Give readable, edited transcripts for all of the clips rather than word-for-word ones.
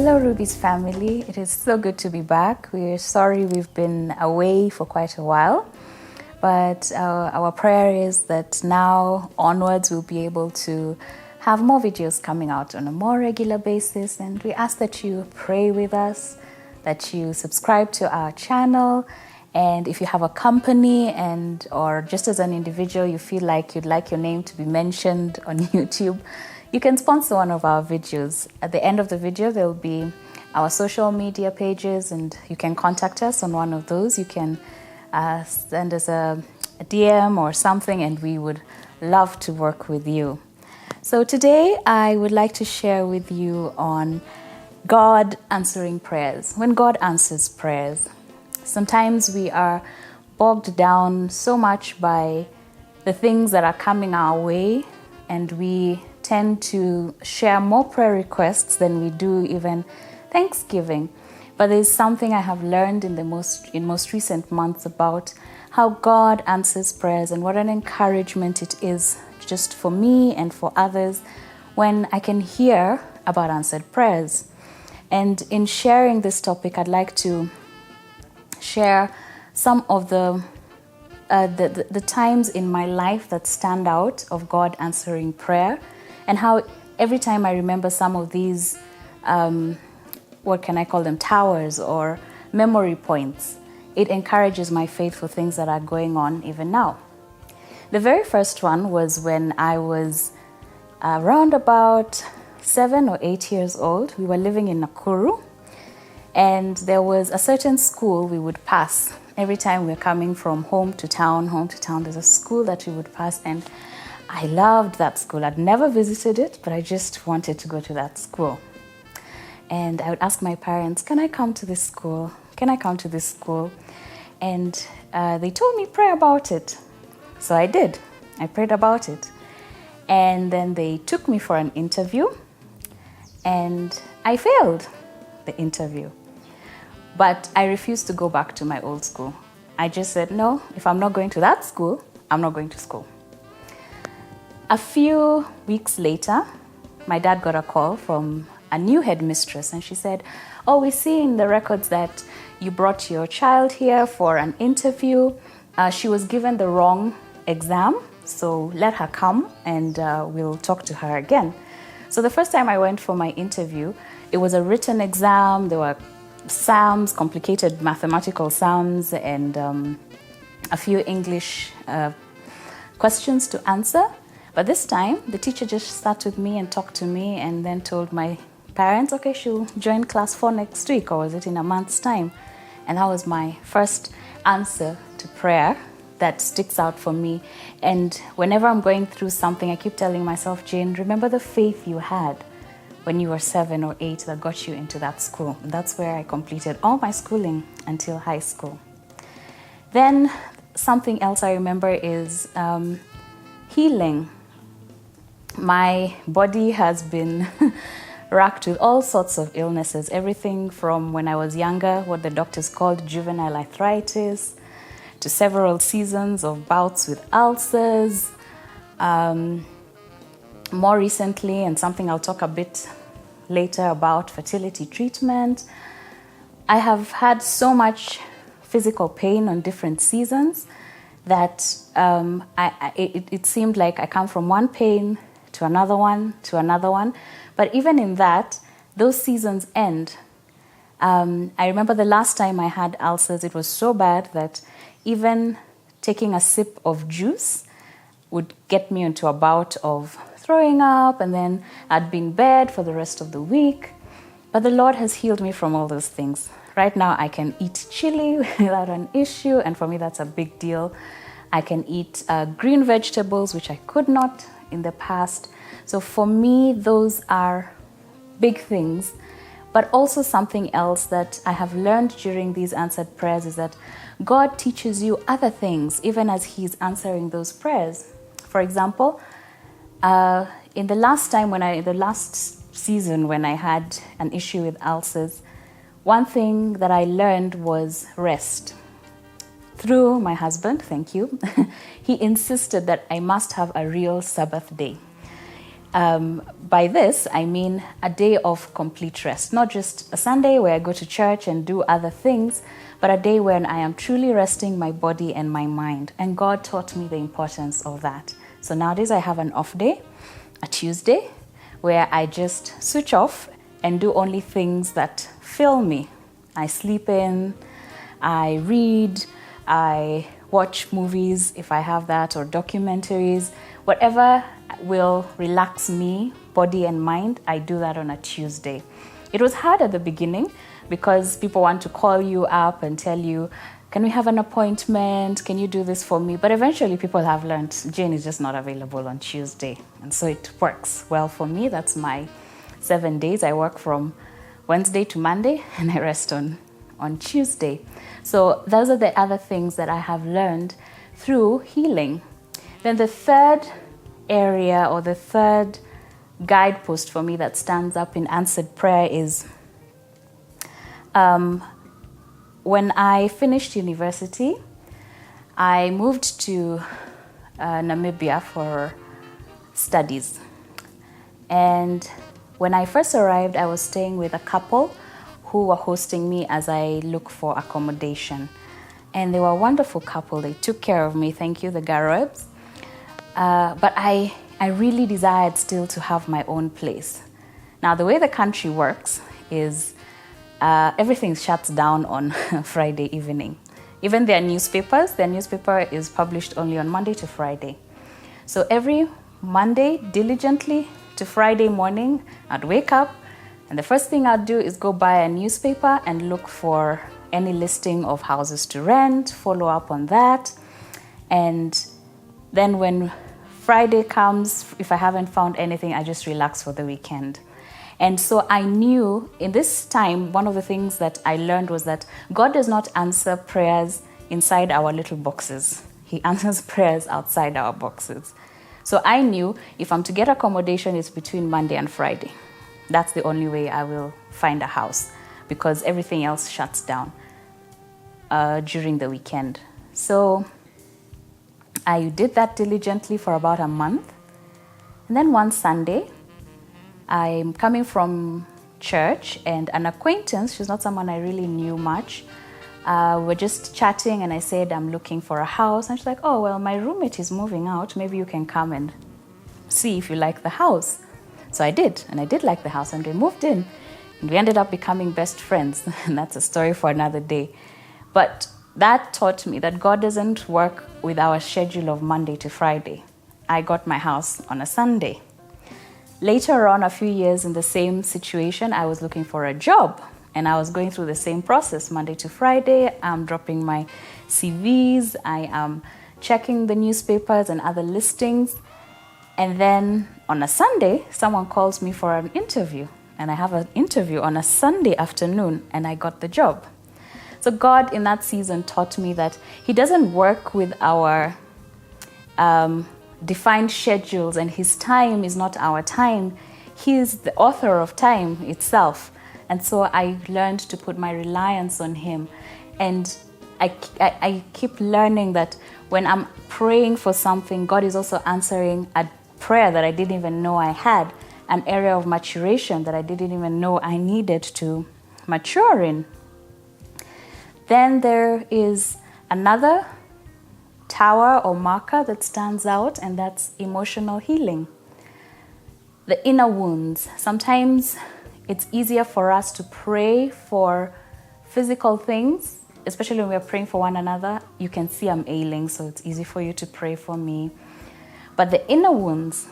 Hello, Rubies family. It is so good to be back. We're sorry we've been away for quite a while, but our prayer is that now onwards we'll be able to have more videos coming out on a more regular basis, and we ask that you pray with us, that you subscribe to our channel, and if you have a company or just as an individual you feel like you'd like your name to be mentioned on YouTube, you can sponsor one of our videos. At the end of the video, there will be our social media pages, and you can contact us on one of those. You can send us a DM or something, and we would love to work with you. So today, I would like to share with you on God answering prayers. When God answers prayers, sometimes we are bogged down so much by the things that are coming our way, and we tend to share more prayer requests than we do even Thanksgiving. But there's something I have learned in most recent months about how God answers prayers, and what an encouragement it is just for me and for others when I can hear about answered prayers. And in sharing this topic, I'd like to share some of the times in my life that stand out of God answering prayer, and how every time I remember some of these, what can I call them, towers or memory points, it encourages my faith for things that are going on even now. The very first one was when I was around about 7 or 8 years old. We were living in Nakuru, and there was a certain school we would pass. Every time we were coming from home to town, there's a school that we would pass, and I loved that school. I'd never visited it, but I just wanted to go to that school. And I would ask my parents, can I come to this school? Can I come to this school? And they told me, pray about it. So I did. I prayed about it. And then they took me for an interview, and I failed the interview. But I refused to go back to my old school. I just said, no, if I'm not going to that school, I'm not going to school. A few weeks later, my dad got a call from a new headmistress, and she said, oh, we see in the records that you brought your child here for an interview. She was given the wrong exam, so let her come and we'll talk to her again. So the first time I went for my interview, it was a written exam. There were sums, complicated mathematical sums, and a few English questions to answer. But this time, the teacher just sat with me and talked to me, and then told my parents, okay, she'll join class 4 next week, or was it in a month's time? And that was my first answer to prayer that sticks out for me. And whenever I'm going through something, I keep telling myself, Jane, remember the faith you had when you were 7 or 8 that got you into that school. And that's where I completed all my schooling until high school. Then something else I remember is healing. My body has been racked with all sorts of illnesses, everything from when I was younger, what the doctors called juvenile arthritis, to several seasons of bouts with ulcers. More recently, and something I'll talk a bit later about, fertility treatment. I have had so much physical pain on different seasons that it seemed like I come from one pain to another one, to another one. But even in that, those seasons end. I remember the last time I had ulcers, it was so bad that even taking a sip of juice would get me into a bout of throwing up, and then I'd be in bed for the rest of the week. But the Lord has healed me from all those things. Right now, I can eat chili without an issue, and for me, that's a big deal. I can eat green vegetables, which I could not in the past. So for me, those are big things. But also something else that I have learned during these answered prayers is that God teaches you other things, even as He's answering those prayers. For example, in the last season when I had an issue with ulcers, one thing that I learned was rest. Through my husband, thank you, he insisted that I must have a real Sabbath day. By this, I mean a day of complete rest, not just a Sunday where I go to church and do other things, but a day when I am truly resting my body and my mind. And God taught me the importance of that. So nowadays I have an off day, a Tuesday, where I just switch off and do only things that fill me. I sleep in, I read, I watch movies if I have that, or documentaries, whatever will relax me, body and mind. I do that on a Tuesday. It was hard at the beginning because people want to call you up and tell you, can we have an appointment? Can you do this for me? But eventually people have learned Jane is just not available on Tuesday. And so it works well for me. That's my 7 days. I work from Wednesday to Monday and I rest on Tuesday. So those are the other things that I have learned through healing. Then the third area, or the third guidepost for me that stands up in answered prayer is when I finished university, I moved to Namibia for studies. And when I first arrived, I was staying with a couple who were hosting me as I look for accommodation. And they were a wonderful couple. They took care of me. Thank you, the Garibs. But I really desired still to have my own place. Now, the way the country works is everything shuts down on Friday evening. Even their newspaper is published only on Monday to Friday. So every Monday, diligently to Friday morning, I'd wake up, and the first thing I'd do is go buy a newspaper and look for any listing of houses to rent, follow up on that. And then when Friday comes, if I haven't found anything, I just relax for the weekend. And so I knew in this time, one of the things that I learned was that God does not answer prayers inside our little boxes. He answers prayers outside our boxes. So I knew if I'm to get accommodation, it's between Monday and Friday. That's the only way I will find a house, because everything else shuts down during the weekend. So I did that diligently for about a month. And then one Sunday, I'm coming from church, and an acquaintance, she's not someone I really knew much, we're just chatting, and I said, I'm looking for a house. And she's like, oh, well, my roommate is moving out. Maybe you can come and see if you like the house. So I did, and I did like the house, and we moved in. And we ended up becoming best friends, and that's a story for another day. But that taught me that God doesn't work with our schedule of Monday to Friday. I got my house on a Sunday. Later on, a few years in the same situation, I was looking for a job, and I was going through the same process, Monday to Friday. I'm dropping my CVs, I am checking the newspapers and other listings. And then on a Sunday, someone calls me for an interview, and I have an interview on a Sunday afternoon, and I got the job. So God in that season taught me that He doesn't work with our defined schedules, and His time is not our time. He is the author of time itself. And so I learned to put my reliance on Him. And I keep learning that when I'm praying for something, God is also answering a prayer that I didn't even know I had, an area of maturation that I didn't even know I needed to mature in. Then there is another tower or marker that stands out, and that's emotional healing. The inner wounds. Sometimes it's easier for us to pray for physical things, especially when we're praying for one another. You can see I'm ailing, so it's easy for you to pray for me. But the inner wounds,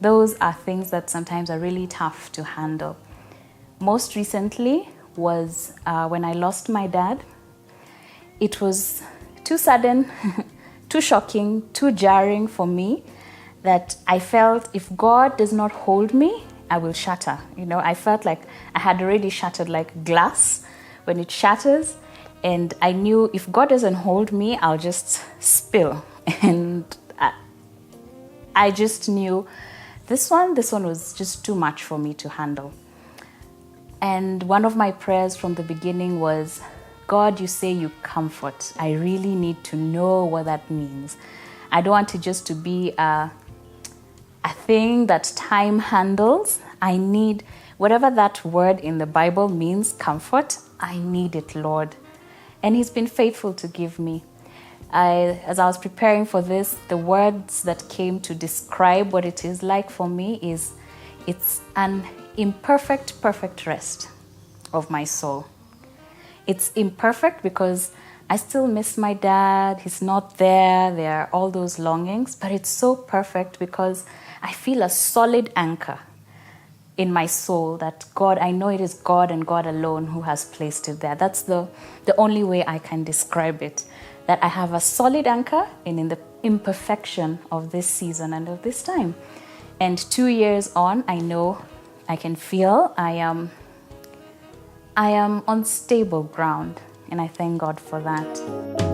those are things that sometimes are really tough to handle. Most recently was when I lost my dad. It was too sudden, too shocking, too jarring for me that I felt if God does not hold me, I will shatter. I felt like I had already shattered like glass when it shatters. And I knew if God doesn't hold me, I'll just spill. And I just knew this one was just too much for me to handle. And one of my prayers from the beginning was, God, you say you comfort. I really need to know what that means. I don't want it just to be a a thing that time handles. I need whatever that word in the Bible means, comfort. I need it, Lord. And He's been faithful to give me. As I was preparing for this, the words that came to describe what it is like for me is, it's an imperfect, perfect rest of my soul. It's imperfect because I still miss my dad. He's not there. There are all those longings. But it's so perfect because I feel a solid anchor in my soul that God, I know it is God and God alone who has placed it there. That's the only way I can describe it. That I have a solid anchor in the imperfection of this season and of this time. And 2 years on, I know, I can feel I am on stable ground. And I thank God for that.